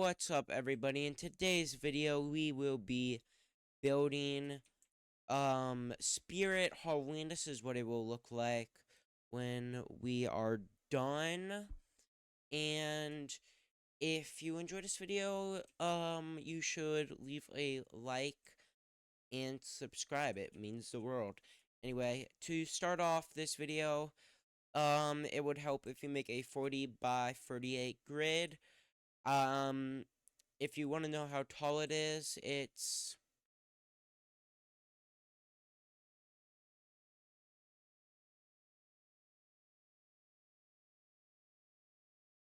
What's up, everybody? In today's video we will be building Spirit Halloween. This is what it will look like when we are done. And if you enjoyed this video, you should leave a like and subscribe. It means the world. Anyway, to start off this video, it would help if you make a 40 by 38 grid. If you want to know how tall it is, it's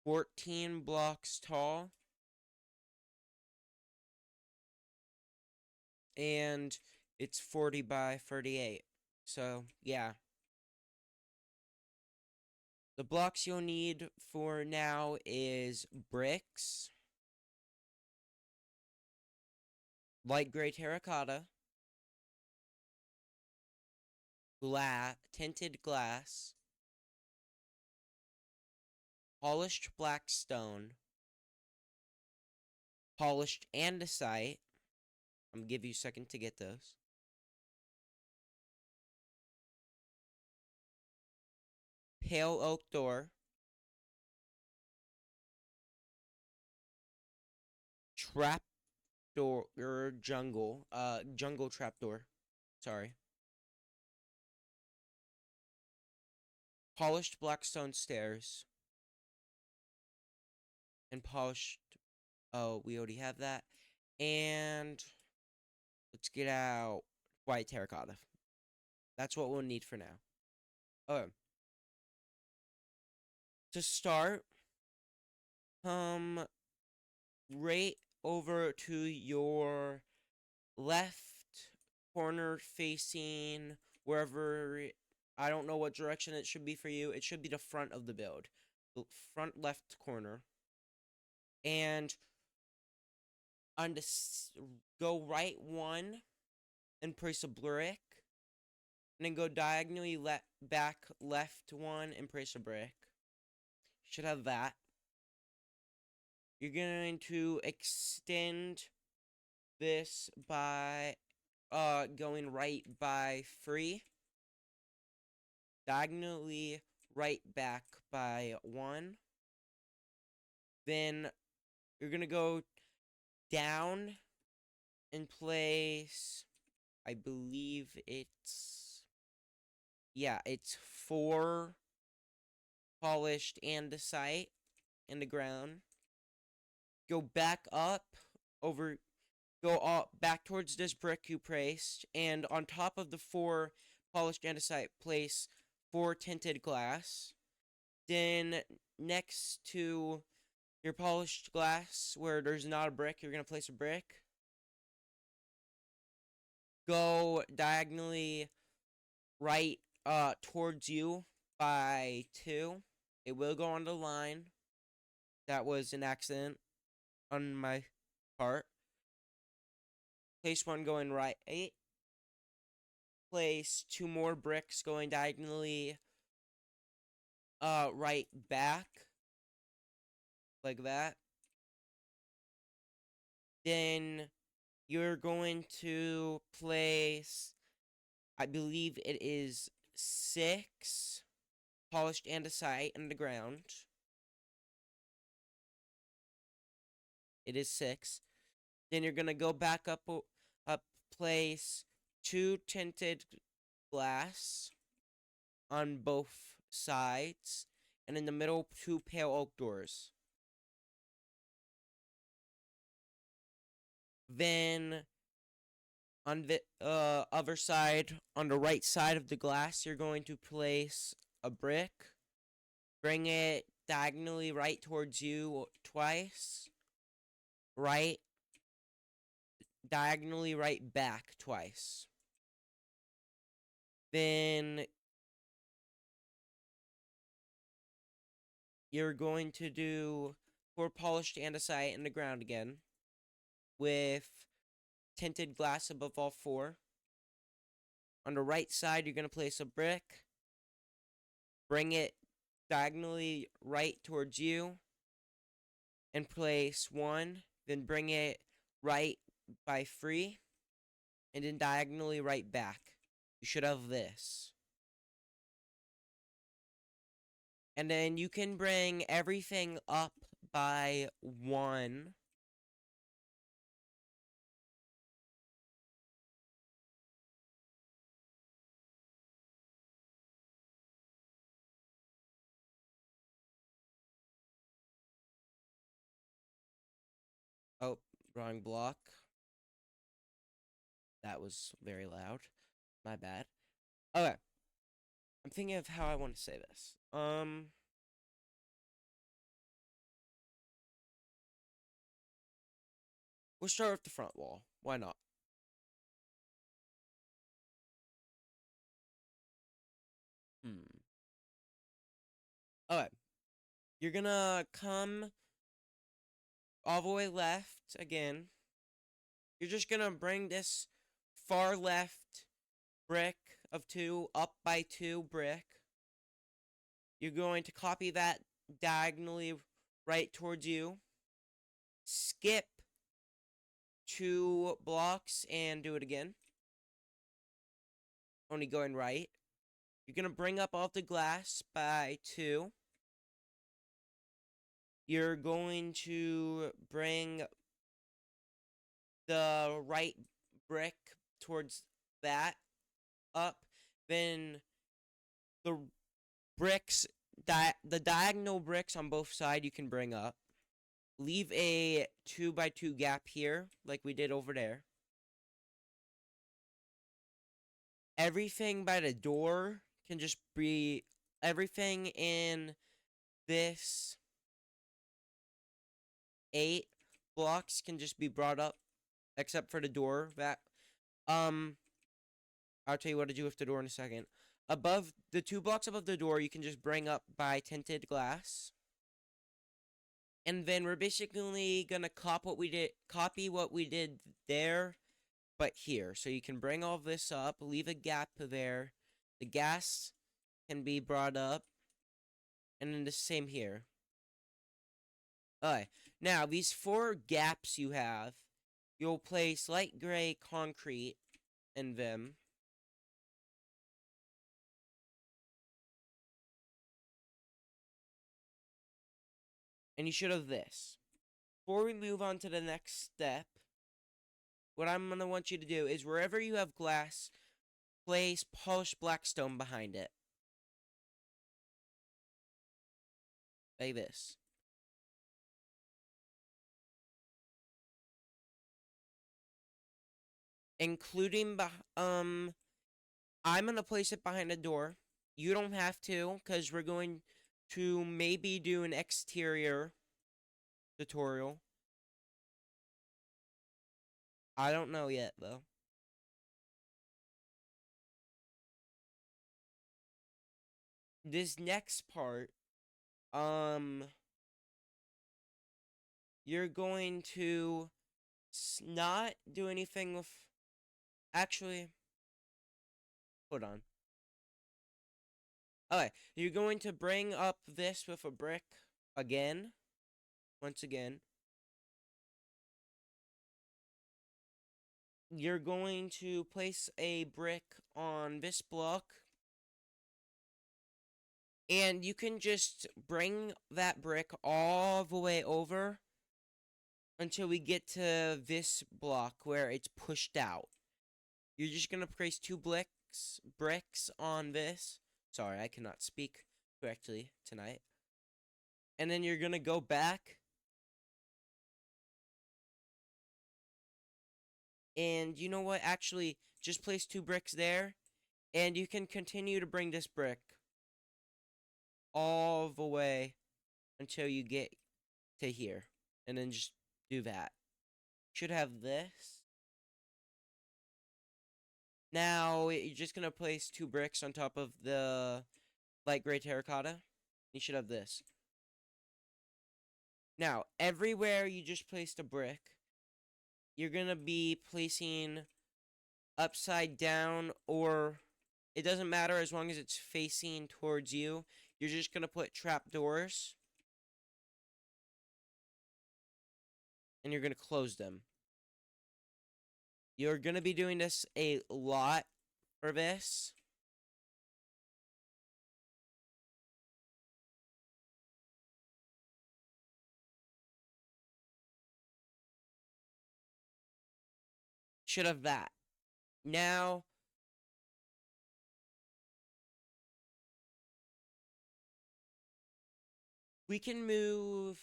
14 blocks tall, and it's 40 by 38. So, yeah. The blocks you'll need for now is bricks, light gray terracotta, tinted glass, polished black stone, polished andesite. I'm gonna give you a second to get those. Pale oak door, trap door or jungle trapdoor. Sorry. Polished blackstone stairs. And polished. Oh, we already have that. And let's get out white terracotta. That's what we'll need for now. Okay. To start, right over to your left corner facing wherever, I don't know what direction it should be for you. It should be the front of the build. The front left corner. And on the go right one and place a brick. And then go diagonally back left one and place a brick. Should have that. You're going to extend this by going right by 3. Diagonally right back by 1. Then you're going to go down and place, I believe it's 4 polished andesite in the ground. Go back up back towards this brick you placed, and on top of the 4 polished andesite, place 4 tinted glass. Then next to your polished glass, where there's not a brick, you're going to place a brick. Go diagonally right towards you by 2. It will go on the line. That was an accident on my part. Place 1 going right 8. Place 2 more bricks going diagonally right back. Like that. Then you're going to place, I believe it is 6 polished andesite in the ground. It is 6. Then you're going to go back up, place 2 tinted glass on both sides. And in the middle, 2 pale oak doors. Then on the other side, on the right side of the glass, you're going to place a brick. Bring it diagonally right towards you twice. Right. Diagonally right back twice. Then you're going to do 4 polished andesite in the ground again, with tinted glass above all 4. On the right side, you're going to place a brick. Bring it diagonally right towards you. and place 1, then bring it right by 3, and then diagonally right back. You should have this. And then you can bring everything up by 1. Oh, wrong block. That was very loud. My bad. Okay. I'm thinking of how I want to say this. We'll start with the front wall. Why not? Hmm. Okay. You're gonna come all the way left again. You're just gonna bring this far left brick of 2 up by 2 brick. You're going to copy that diagonally right towards you. Skip 2 blocks and do it again. Only going right. You're going to bring up all the glass by 2. You're going to bring the right brick towards that up. Then the bricks, the diagonal bricks on both sides you can bring up. Leave a 2 by 2 gap here, like we did over there. Everything by the door can just be, everything in this 8 blocks can just be brought up, except for the door. That, I'll tell you what to do with the door in a second. Above, the 2 blocks above the door, you can just bring up by tinted glass. And then we're basically gonna copy what we did there, but here. So you can bring all this up, leave a gap there. The gas can be brought up, and then the same here. Alright, now these 4 gaps you have, you'll place light gray concrete in them. And you should have this. Before we move on to the next step, what I'm going to want you to do is wherever you have glass, place polished black stone behind it. Like this. Including, I'm going to place it behind a door. You don't have to, because we're going to maybe do an exterior tutorial. I don't know yet, though. This next part, you're going to not do anything with, actually, hold on. Okay, you're going to bring up this with a brick again, once again. You're going to place a brick on this block, and you can just bring that brick all the way over until we get to this block where it's pushed out. You're just going to place 2 bricks on this. Sorry, I cannot speak correctly tonight. And then you're going to go back. And you know what? Actually, just place 2 bricks there. And you can continue to bring this brick all the way until you get to here. And then just do that. Should have this. Now, you're just going to place 2 bricks on top of the light gray terracotta. You should have this. Now, everywhere you just placed a brick, you're going to be placing upside down, or it doesn't matter as long as it's facing towards you. You're just going to put trapdoors. and you're going to close them. You're going to be doing this a lot for this. Should have that. Now, we can move.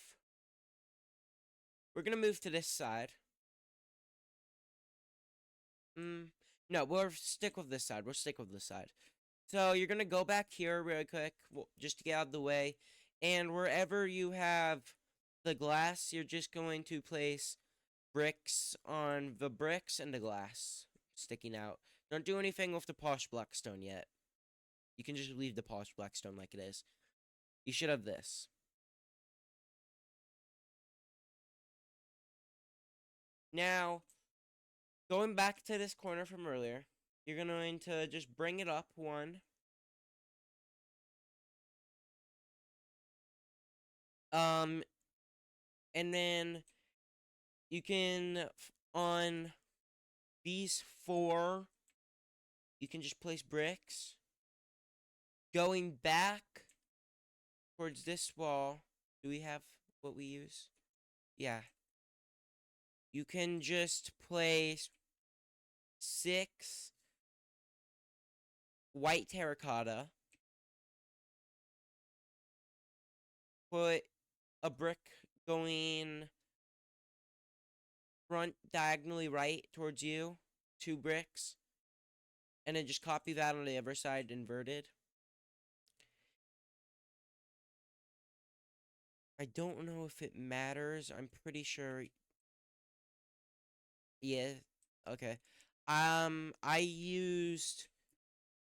We're going to move to this side. No, we'll stick with this side. We'll stick with this side. So you're going to go back here really quick, just to get out of the way. And wherever you have the glass, you're just going to place bricks on the bricks and the glass sticking out. Don't do anything with the polished blackstone yet. You can just leave the polished blackstone like it is. You should have this. Now, going back to this corner from earlier, you're going to just bring it up one. And then you can, on these 4, you can just place bricks. Going back towards this wall, do we have what we use? Yeah. You can just place 6 white terracotta. Put a brick going front diagonally right towards you. 2 bricks. And then just copy that on the other side inverted. I don't know if it matters. I'm pretty sure. Yeah. Okay. I used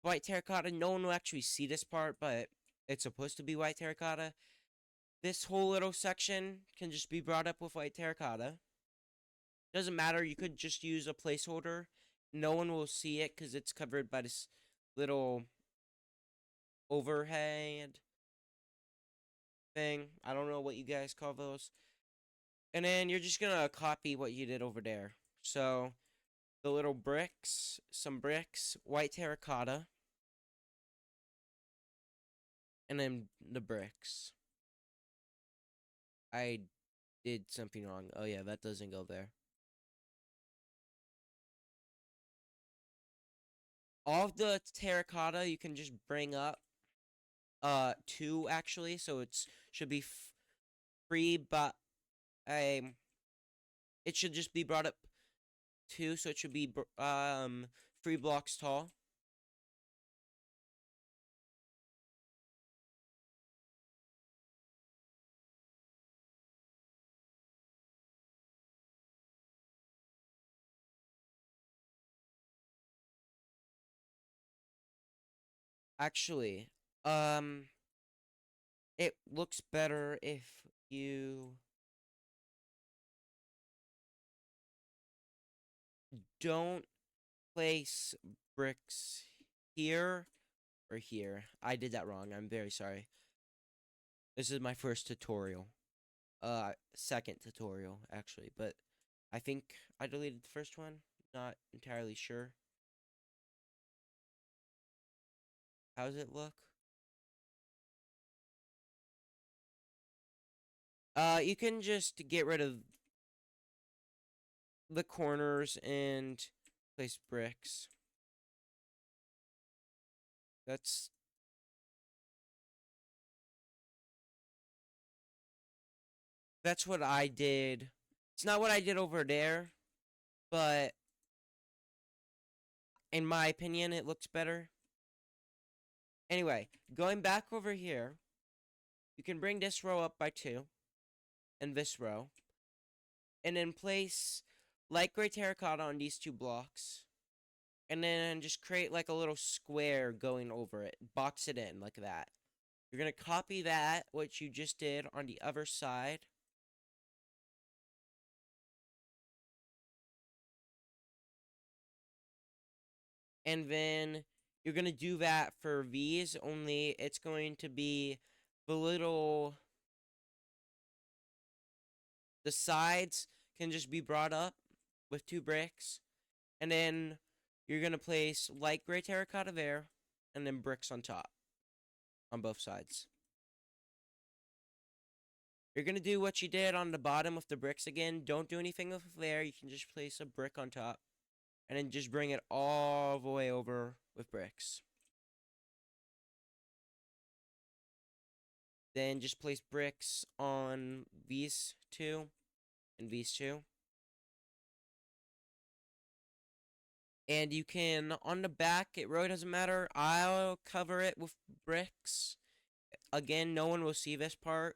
white terracotta. No one will actually see this part, but it's supposed to be white terracotta. This whole little section can just be brought up with white terracotta. Doesn't matter. You could just use a placeholder. No one will see it because it's covered by this little overhead thing. I don't know what you guys call those. And then you're just going to copy what you did over there. So, the little bricks, some bricks, white terracotta, and then the bricks. I did something wrong. Oh yeah, that doesn't go there. All of the terracotta you can just bring up 2 actually, so it's should be free, but it should just be brought up 2, so it should be 3 blocks tall. Actually, it looks better if you don't place bricks here or here. I did that wrong. I'm very sorry. This is my first tutorial. Second tutorial, actually, but I think I deleted the first one. Not entirely sure. How does it look? You can just get rid of the corners and place bricks. That's what I did. It's not what I did over there, but in my opinion, it looks better. Anyway, going back over here, you can bring this row up by 2, and this row, and then place light gray terracotta on these 2 blocks, and then just create like a little square going over it. Box it in like that. You're going to copy that, what you just did, on the other side. And then you're going to do that for these, only it's going to be the little... The sides can just be brought up with 2 bricks. And then you're going to place light gray terracotta there, and then bricks on top, on both sides. You're going to do what you did on the bottom with the bricks again. Don't do anything with there. You can just place a brick on top, and then just bring it all the way over with bricks. Then just place bricks on these 2 and these 2. And you can, on the back, it really doesn't matter. I'll cover it with bricks. Again, no one will see this part.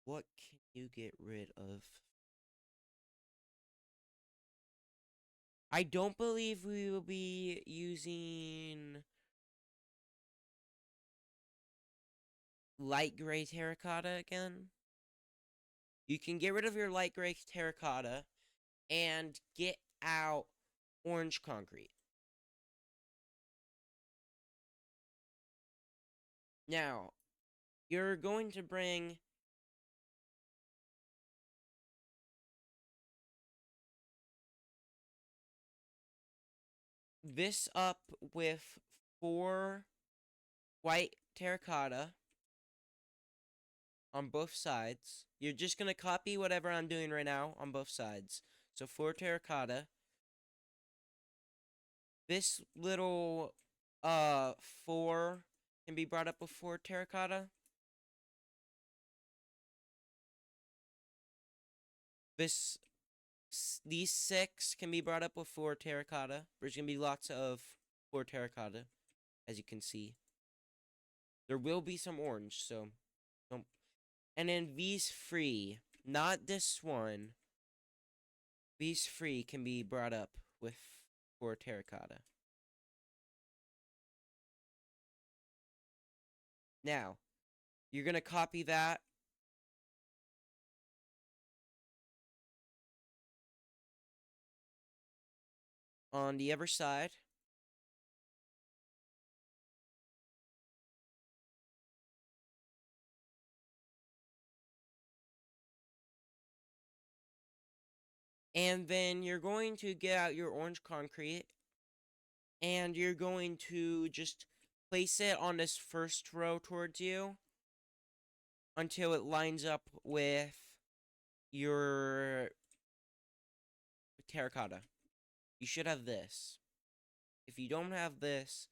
What can you get rid of? I don't believe we will be using light gray terracotta again. You can get rid of your light gray terracotta and get out orange concrete. Now, you're going to bring this up with 4 white terracotta on both sides. You're just going to copy whatever I'm doing right now on both sides. So 4 terracotta. This little 4 can be brought up with 4 terracotta. These 6 can be brought up with 4 terracotta. There's going to be lots of 4 terracotta, as you can see. There will be some orange, so don't. And then these 3, not this one. These 3 can be brought up with 4 terracotta. Now, you're going to copy that on the other side. And then you're going to get out your orange concrete, and you're going to just place it on this first row towards you until it lines up with your terracotta. You should have this. If you don't have this,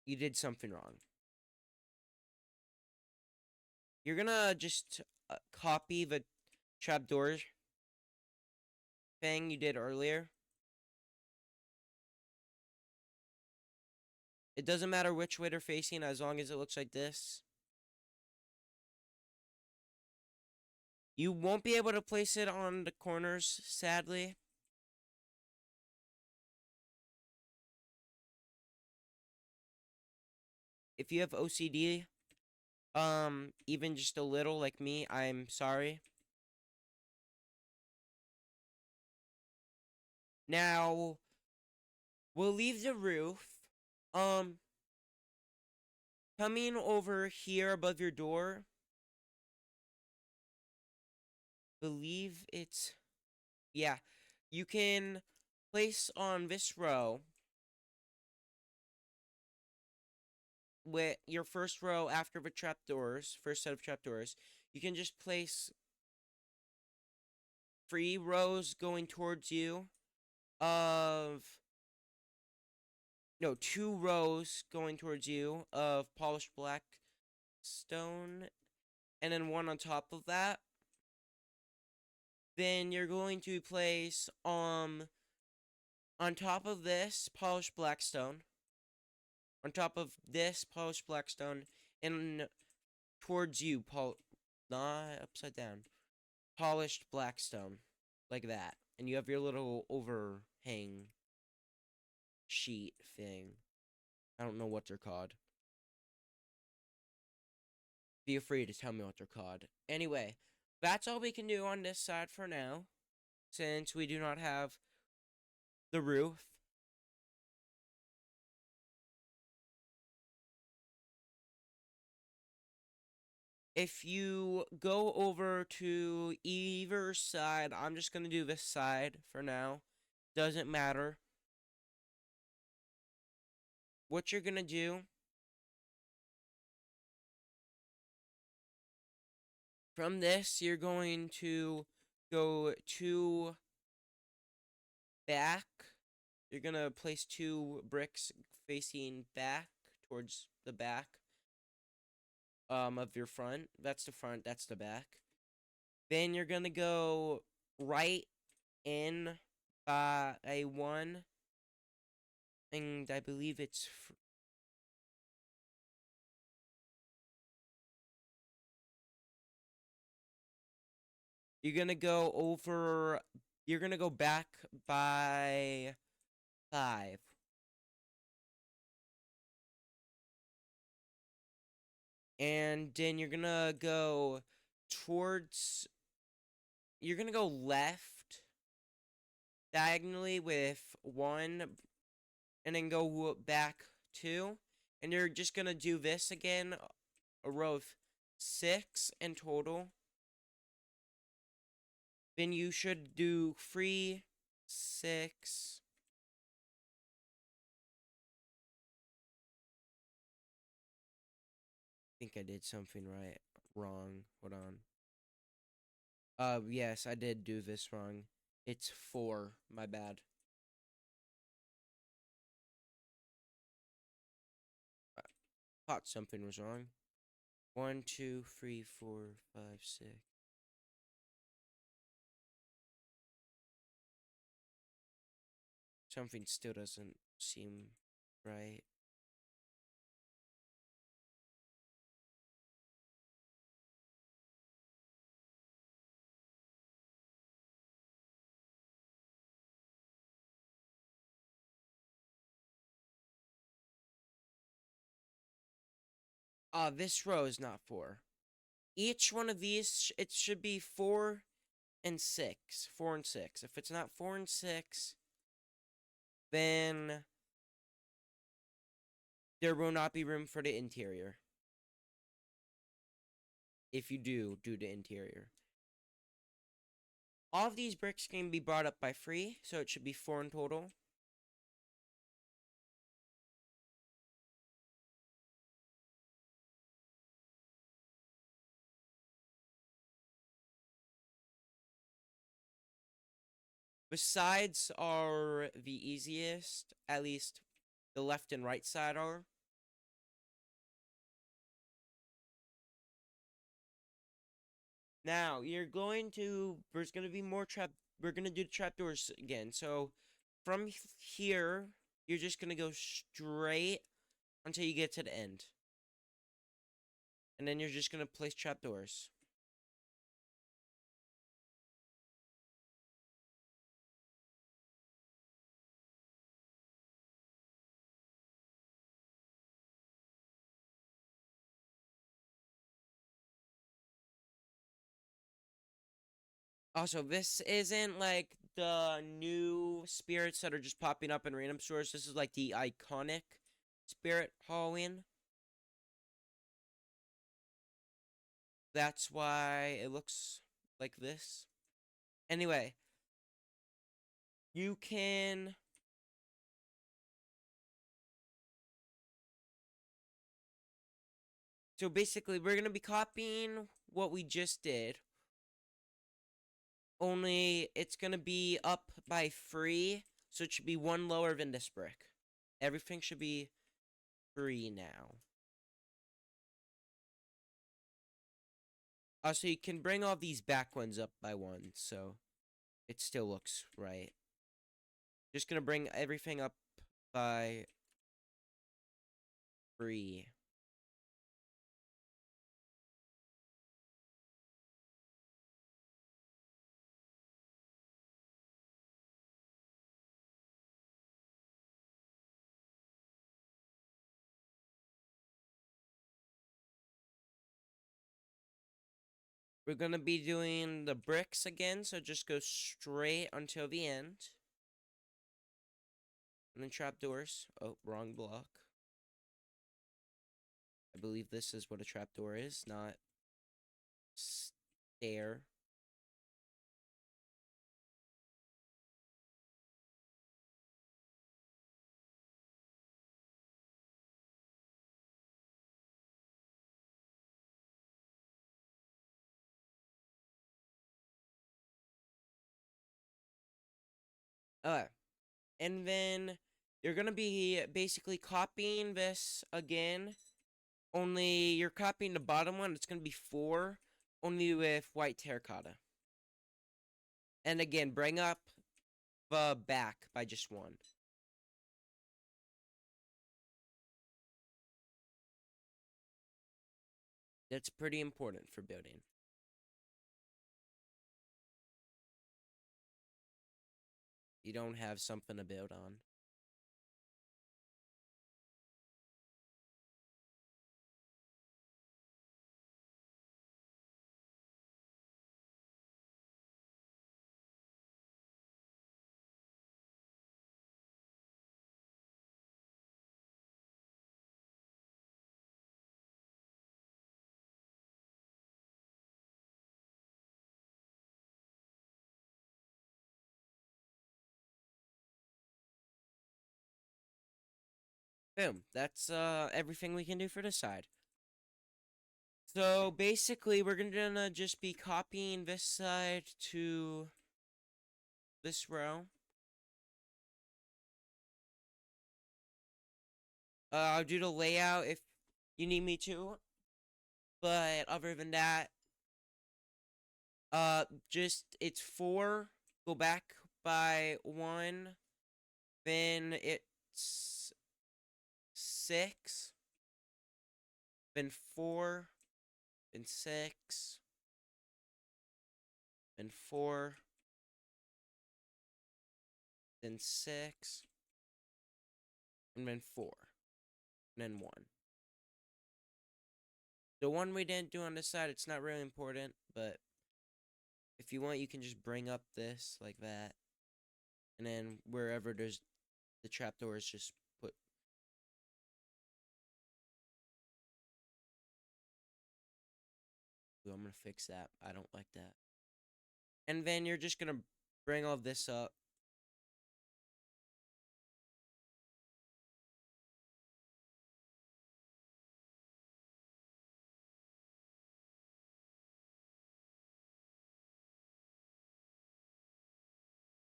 you did something wrong. You're gonna just copy the trapdoor thing you did earlier. It doesn't matter which way they're facing as long as it looks like this. You won't be able to place it on the corners, sadly. If you have OCD, even just a little like me, I'm sorry. Now, we'll leave the roof. Coming over here above your door, believe it's, yeah, you can place on this row with your first row after the trapdoors, first set of trapdoors. You can just place 3 rows going towards you of, no, 2 rows going towards you of polished black stone, and then 1 on top of that. Then you're going to place on top of this polished blackstone, on top of this polished blackstone, and towards you, not upside down, polished blackstone, like that. And you have your little overhang sheet thing. I don't know what they're called. Feel free to tell me what they're called. Anyway, that's all we can do on this side for now, since we do not have the roof. If you go over to either side, I'm just going to do this side for now. Doesn't matter. What you're going to do from this, you're going to go to back. You're going to place 2 bricks facing back towards the back of your front. That's the front, that's the back. Then you're going to go right in by a 1, and I believe it's you're going to go over, you're going to go back by 5. And then you're going to go towards, you're going to go left diagonally with 1, and then go back 2. And you're just going to do this again, a row of 6 in total. Then you should do 3, 6. I think I did something wrong. Hold on. Yes, I did do this wrong. It's 4. My bad. Thought something was wrong. 1, 2, 3, 4, 5, 6. Something still doesn't seem right. This row is not 4. Each one of these, it should be 4 and 6. 4 and 6. If it's not 4 and 6, then there will not be room for the interior. If you do the interior. All of these bricks can be brought up by 3, so it should be 4 in total. The sides are the easiest, at least the left and right side are. Now, there's going to be more we're going to do trapdoors again. So, from here, you're just going to go straight until you get to the end. And then you're just going to place trapdoors. Also, this isn't like the new spirits that are just popping up in random stores. This is like the iconic spirit Halloween. That's why it looks like this. Anyway, you can... So basically, we're going to be copying what we just did. Only it's going to be up by 3, so it should be 1 lower than this brick. Everything should be 3 now. Also, you can bring all these back ones up by 1, so it still looks right. Just going to bring everything up by 3. We're going to be doing the bricks again, so just go straight until the end. And then trapdoors. Oh, wrong block. I believe this is what a trapdoor is, not stair. Okay. And then you're gonna be basically copying this again. Only you're copying the bottom one. It's gonna be 4, only with white terracotta. And again, bring up the back by just 1. That's pretty important for building. You don't have something to build on. Boom. That's everything we can do for this side. So basically, we're gonna just be copying this side to this row. I'll do the layout if you need me to. But other than that, just it's 4. Go back by 1. Then it's 6. Then 4. Then 6. Then 4. Then 6. And then 4. And then 1. The one we didn't do on this side, it's not really important, but if you want, you can just bring up this like that. And then wherever there's the trapdoors, just put. Ooh, I'm gonna fix that. I don't like that. And then you're just gonna bring all this up.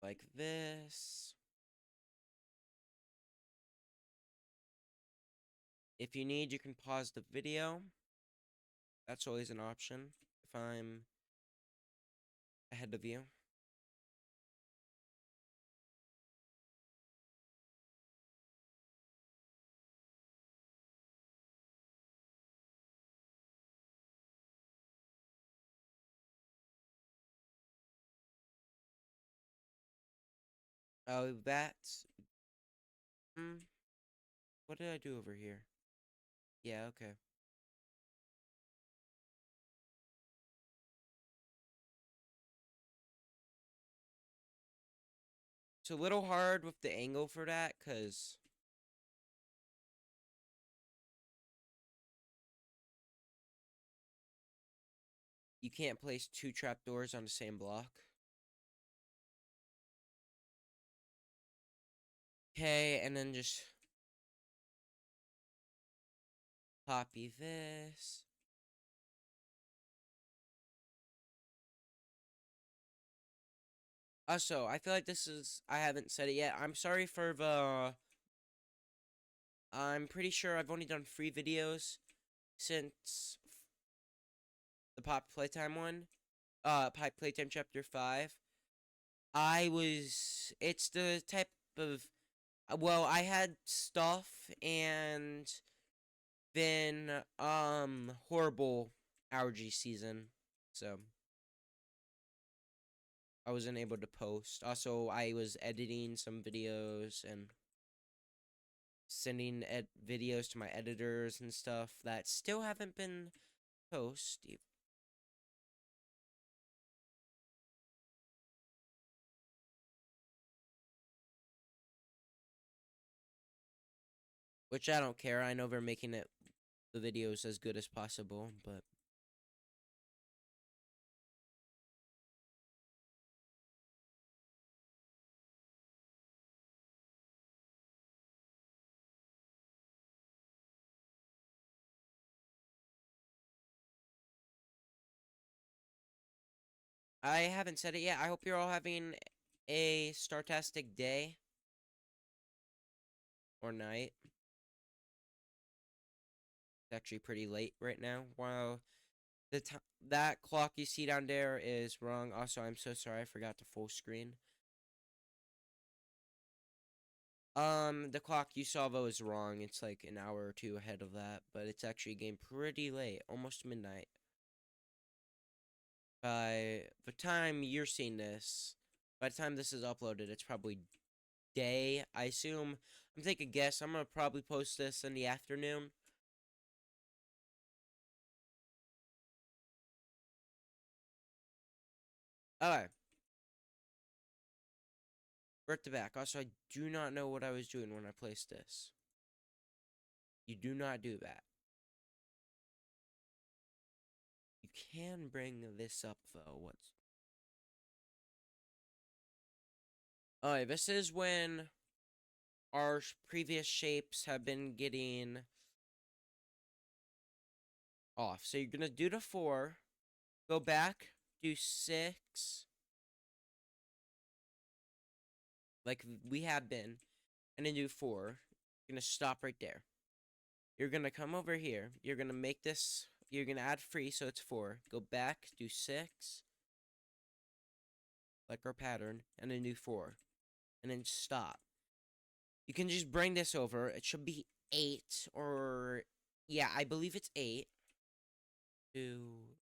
Like this. If you need, you can pause the video. That's always an option if I'm ahead of you. Oh, that's. What did I do over here? Yeah, okay. It's a little hard with the angle for that, because you can't place 2 trapdoors on the same block. Okay, and then just copy this. Also, I feel like this is, I haven't said it yet. I'm sorry for the, I'm pretty sure I've only done 3 videos since the Pop Playtime one. Pipe Playtime Chapter 5. It's the type of, well, I had stuff and then, horrible allergy season. So, I wasn't able to post. Also, I was editing some videos and sending videos to my editors and stuff that still haven't been posted. Which I don't care. I know we're making it the videos as good as possible, but I haven't said it yet. I hope you're all having a startastic day or night. It's actually pretty late right now. Wow, that clock you see down there is wrong. Also, I'm so sorry I forgot to full screen. The clock you saw though is wrong. It's like an hour or two ahead of that, but it's actually getting pretty late, almost midnight. By the time you're seeing this, by the time this is uploaded, it's probably day. I assume. I'm taking a guess. I'm gonna probably post this in the afternoon. Alright, we're at the back. Also, I do not know what I was doing when I placed this. You do not do that. You can bring this up though. What's Alright, this is when our previous shapes have been getting off. So you're gonna do the 4, go back, do 6, like we have been, and then do 4. You're gonna stop right there. You're gonna come over here. You're gonna make this. You're gonna add 3, so it's 4. Go back, do 6, like our pattern, and then do 4, and then stop. You can just bring this over. It should be 8, or yeah, I believe it's 8. 2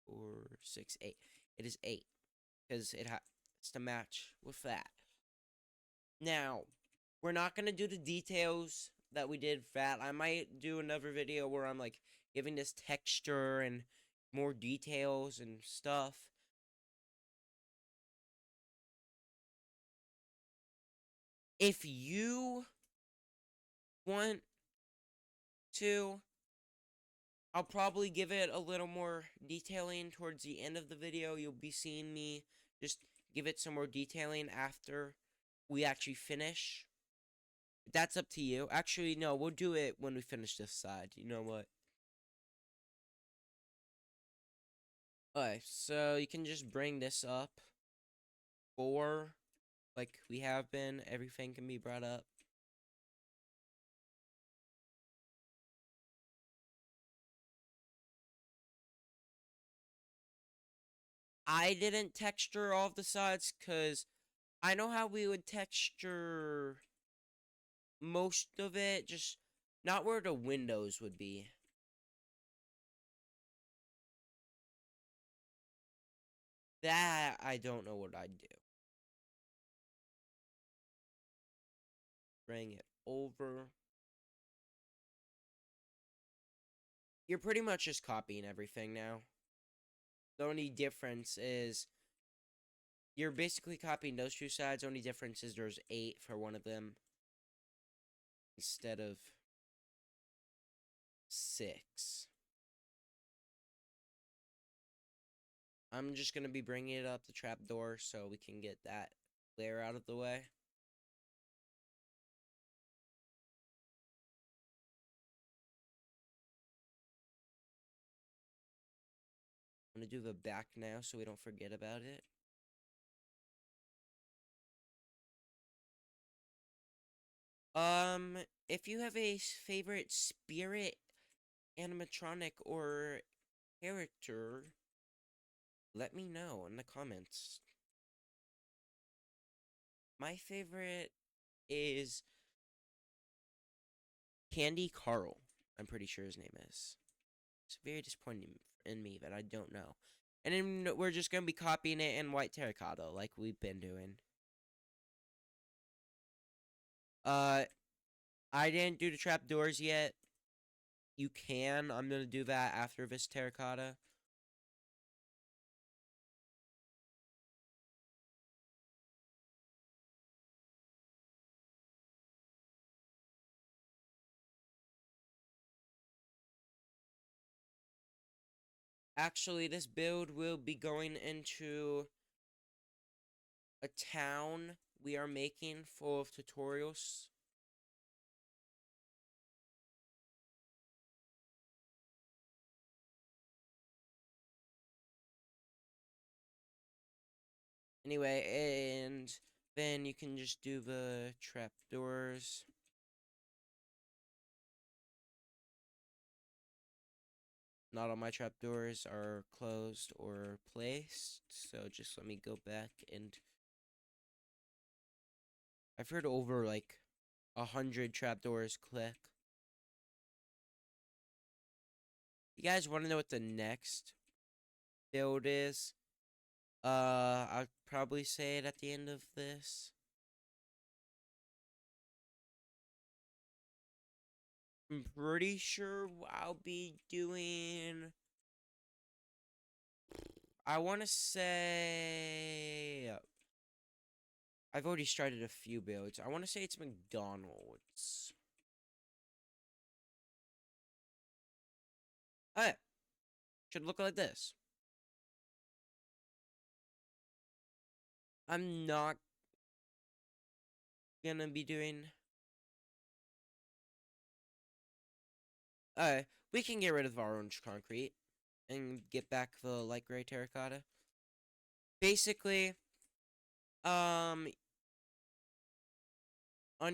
or 6, 8. It is 8 because it's to match with that. Now, we're not gonna do the details that we did for that. I might do another video where I'm like giving this texture and more details and stuff. If you want to, I'll probably give it a little more detailing towards the end of the video. You'll be seeing me just give it some more detailing after we actually finish. That's up to you. Actually, no, we'll do it when we finish this side. You know what? Alright, so you can just bring this up. 4, like we have been. Everything can be brought up. I didn't texture all of the sides because I know how we would texture most of it, just not where the windows would be. That I don't know what I'd do. Bring it over. You're pretty much just copying everything now. The only difference is you're basically copying those 2 sides. The only difference is there's 8 for one of them instead of 6. I'm just going to be bringing it up the trapdoor so we can get that layer out of the way. I'm going to do the back now so we don't forget about it. If you have a favorite spirit, animatronic, or character, let me know in the comments. My favorite is Candy Carl. I'm pretty sure his name is. It's very disappointing in me that I don't know. And then we're just going to be copying it in white terracotta like we've been doing. I didn't do the trapdoors yet. You can. I'm going to do that after this terracotta. Actually, this build will be going into a town we are making full of tutorials. Anyway, and then you can just do the trapdoors. Not all my trapdoors are closed or placed, so just let me go back and I've heard over like 100 trapdoors click. You guys want to know what the next build is? I'll probably say it at the end of this. I'm pretty sure I'll be doing. I want to say. I've already started a few builds. I want to say it's McDonald's. Alright. Should look like this. I'm not gonna be doing. We can get rid of our orange concrete and get back the light gray terracotta. Basically, on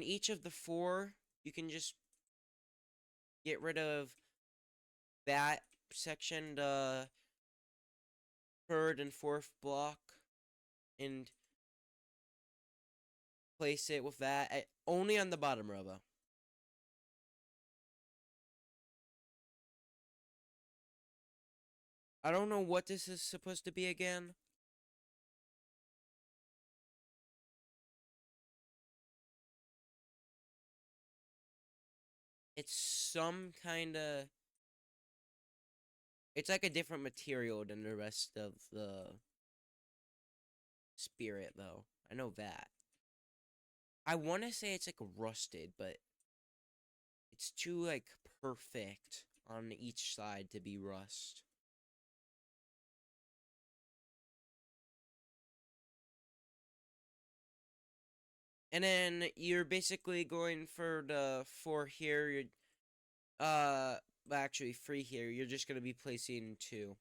each of the four, you can just get rid of that section, the third and fourth block, and place it with that only on the bottom row, though. I don't know what this is supposed to be again. It's some kind of. It's like a different material than the rest of the spirit, though. I know that. I want to say it's like rusted, but it's too like perfect on each side to be rust. And then you're basically going for the 4 here. You're actually 3 here. You're just gonna be placing 2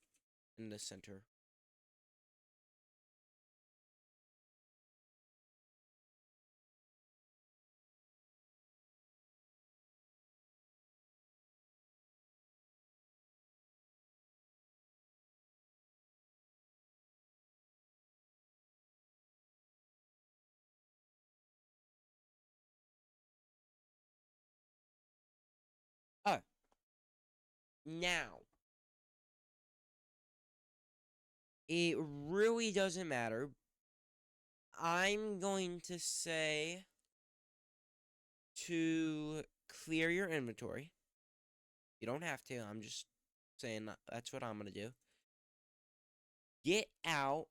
in the center. Oh, now it really doesn't matter. I'm going to say to clear your inventory. You don't have to. I'm just saying that's what I'm going to do. Get out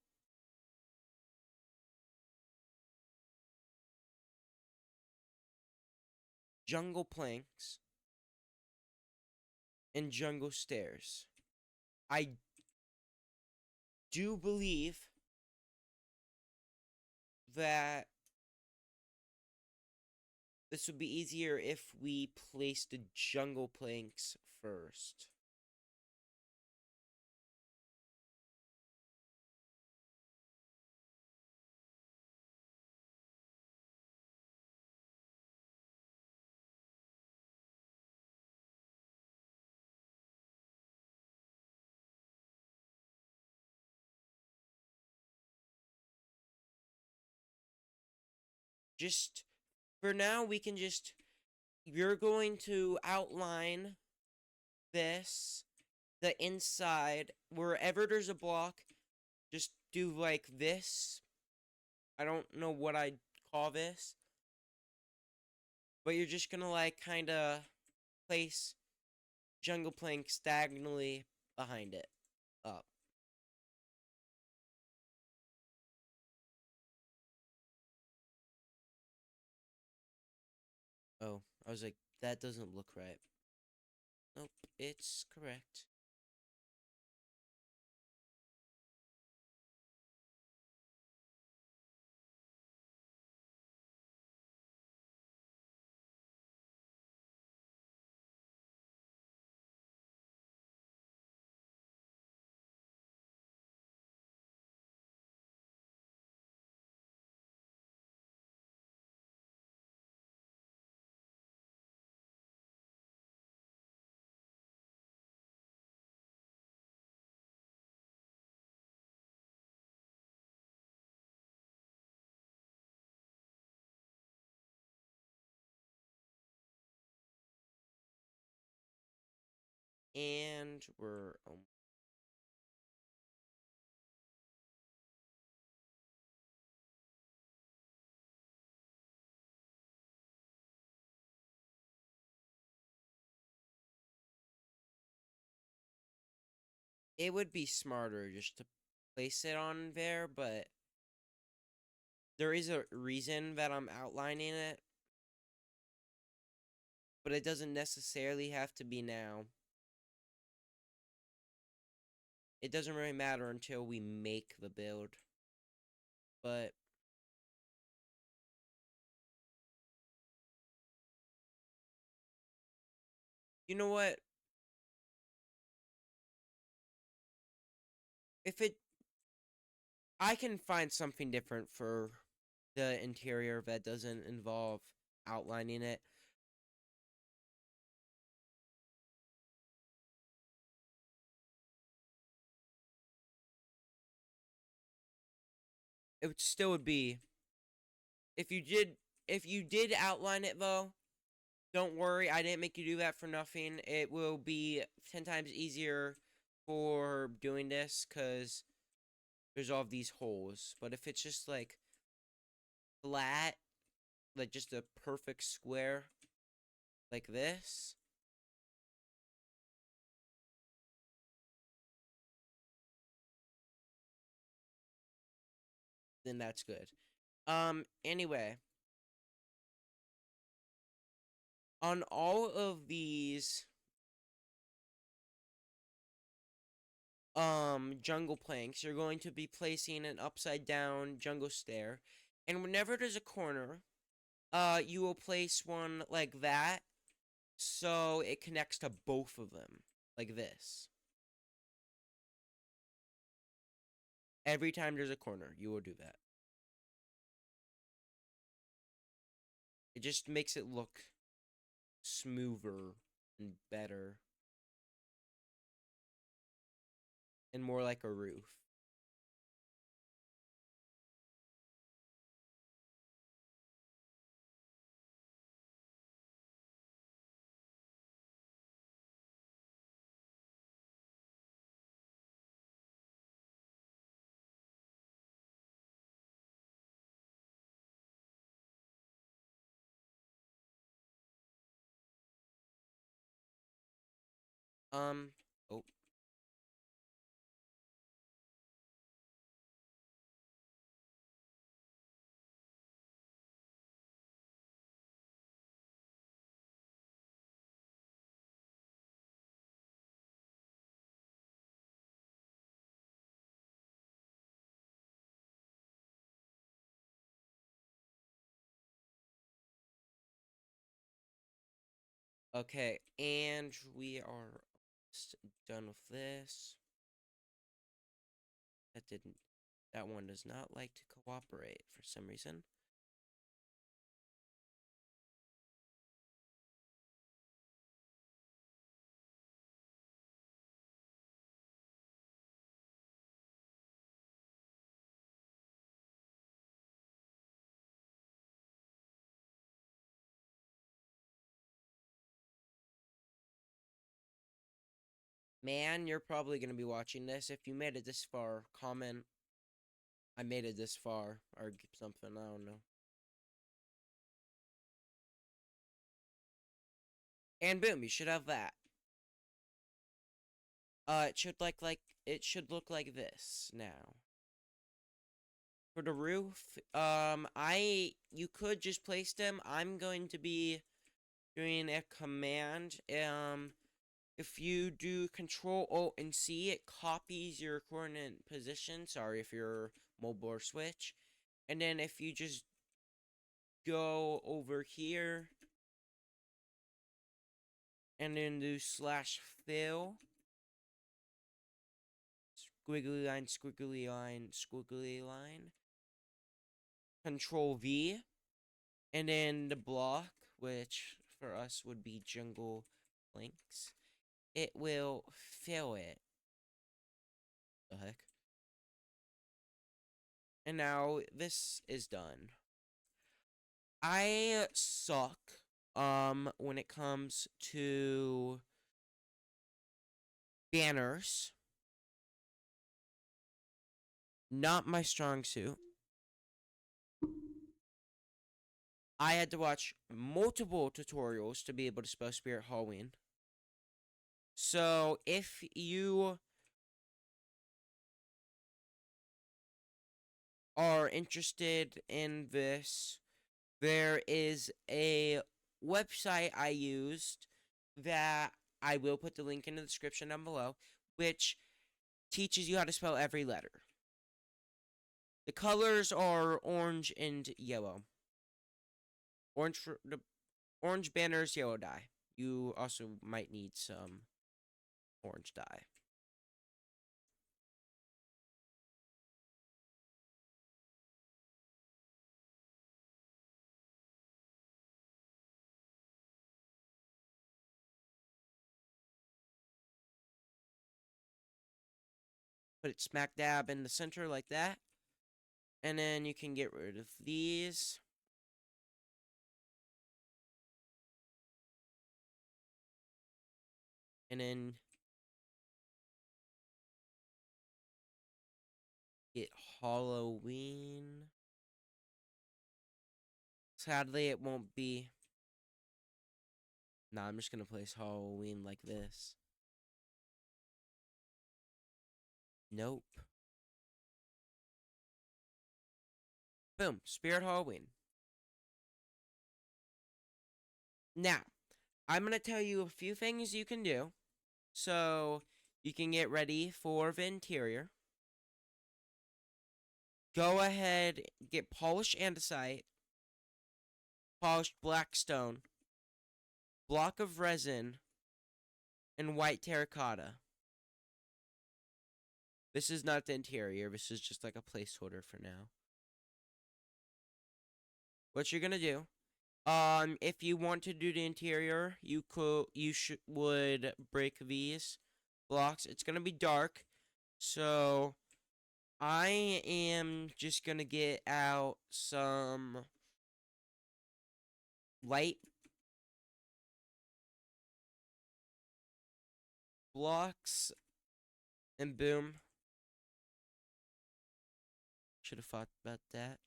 jungle planks and jungle stairs. I do believe that this would be easier if we placed the jungle planks first. Just for now, we can just. You're going to outline this, the inside, wherever there's a block, just do like this. I don't know what I'd call this. But you're just gonna like kind of place jungle planks diagonally behind it up. Oh, I was like, that doesn't look right. Nope, it's correct. And we're it would be smarter just to place it on there, but there is a reason that I'm outlining it, but it doesn't necessarily have to be now. It doesn't really matter until we make the build. But you know what? If it I can find something different for the interior that doesn't involve outlining it. It would still would be if you did outline it though, don't worry, I didn't make you do that for nothing. It will be 10 times easier for doing this cuz there's all of these holes. But if it's just like flat, like just a perfect square like this, then that's good. Anyway, on all of these jungle planks, you're going to be placing an upside down jungle stair. And whenever there's a corner, you will place one like that so it connects to both of them. Like this. Every time there's a corner, you will do that. It just makes it look smoother and better. And more like a roof. Oh, okay. And we are done with this. That one does not like to cooperate for some reason. Man, you're probably going to be watching this. If you made it this far, comment, I made it this far, or something, I don't know. And boom, you should have that. It should look like this now. For the roof, you could just place them. I'm going to be doing a command. If you do Control Alt and C, it copies your coordinate position. Sorry if you're mobile or switch. And then if you just go over here and then do /fill, squiggly line, squiggly line, squiggly line, Control V, and then the block, which for us would be jungle links, it will fill it. The heck? And now this is done. I suck when it comes to banners. Not my strong suit. I had to watch multiple tutorials to be able to spell Spirit Halloween. So if you are interested in this, there is a website I used that I will put the link in the description down below, which teaches you how to spell every letter. The colors are orange and yellow. The orange banners, yellow dye. You also might need some orange dye. Put it smack dab in the center like that. And then you can get rid of these. And then get Halloween. Sadly, it won't be. Nah, I'm just gonna place Halloween like this. Nope. Boom. Spirit Halloween. Now, I'm going to tell you a few things you can do. So, you can get ready for the interior. Go ahead, get polished andesite, polished black stone, block of resin, and white terracotta. This is not the interior. This is just like a placeholder for now. What you're going to do, if you want to do the interior, you would break these blocks. It's gonna be dark, so I am just gonna get out some light blocks, and boom. Should have thought about that.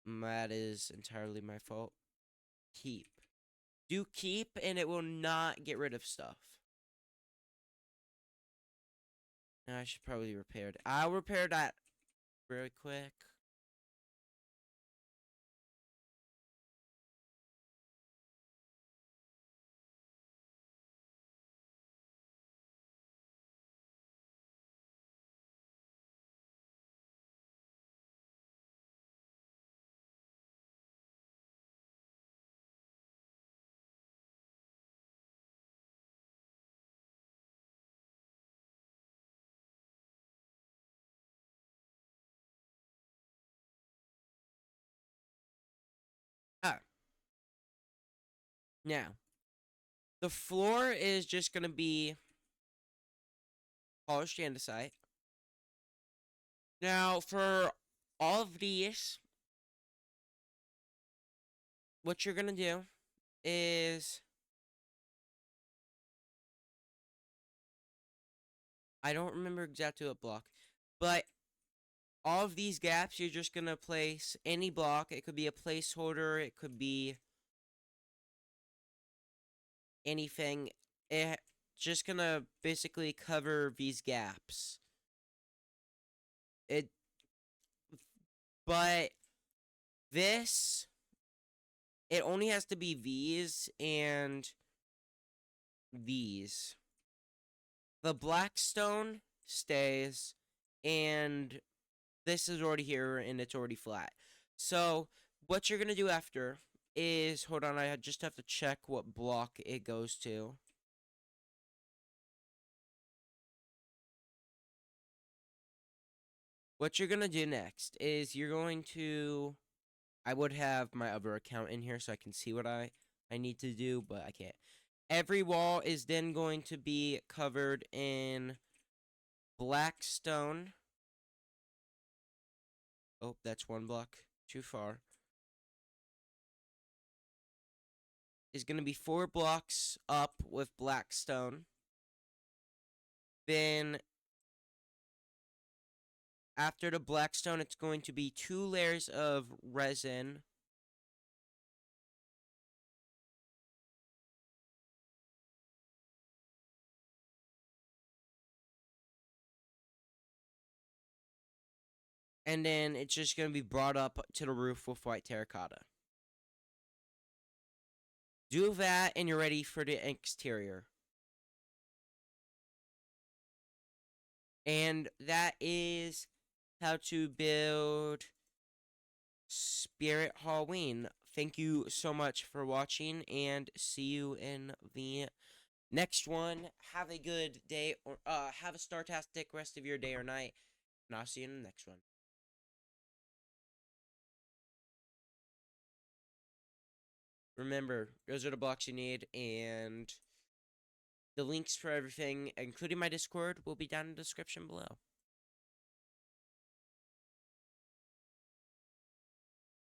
That is entirely my fault. Keep. Do keep, and it will not get rid of stuff. I should probably repair it. I'll repair that very quick. Ah. Now, the floor is just going to be polished andesite. Now, for all of these, what you're going to do is, I don't remember exactly what block, but all of these gaps, you're just going to place any block. It could be a placeholder. It could be anything. It's just going to basically cover these gaps. But this, it only has to be these and these. The black stone stays, and this is already here, and it's already flat. So, what you're going to do after is, hold on, I just have to check what block it goes to. What you're going to do next is you're going to, I would have my other account in here so I can see what I need to do, but I can't. Every wall is then going to be covered in black stone. Oh, that's one block too far. Is going to be 4 blocks up with black stone. Then after the blackstone, it's going to be 2 layers of resin. And then it's just going to be brought up to the roof with white terracotta. Do that and you're ready for the exterior. And that is how to build Spirit Halloween. Thank you so much for watching and see you in the next one. Have a good day or have a startastic rest of your day or night. And I'll see you in the next one. Remember, those are the blocks you need, and the links for everything, including my Discord, will be down in the description below.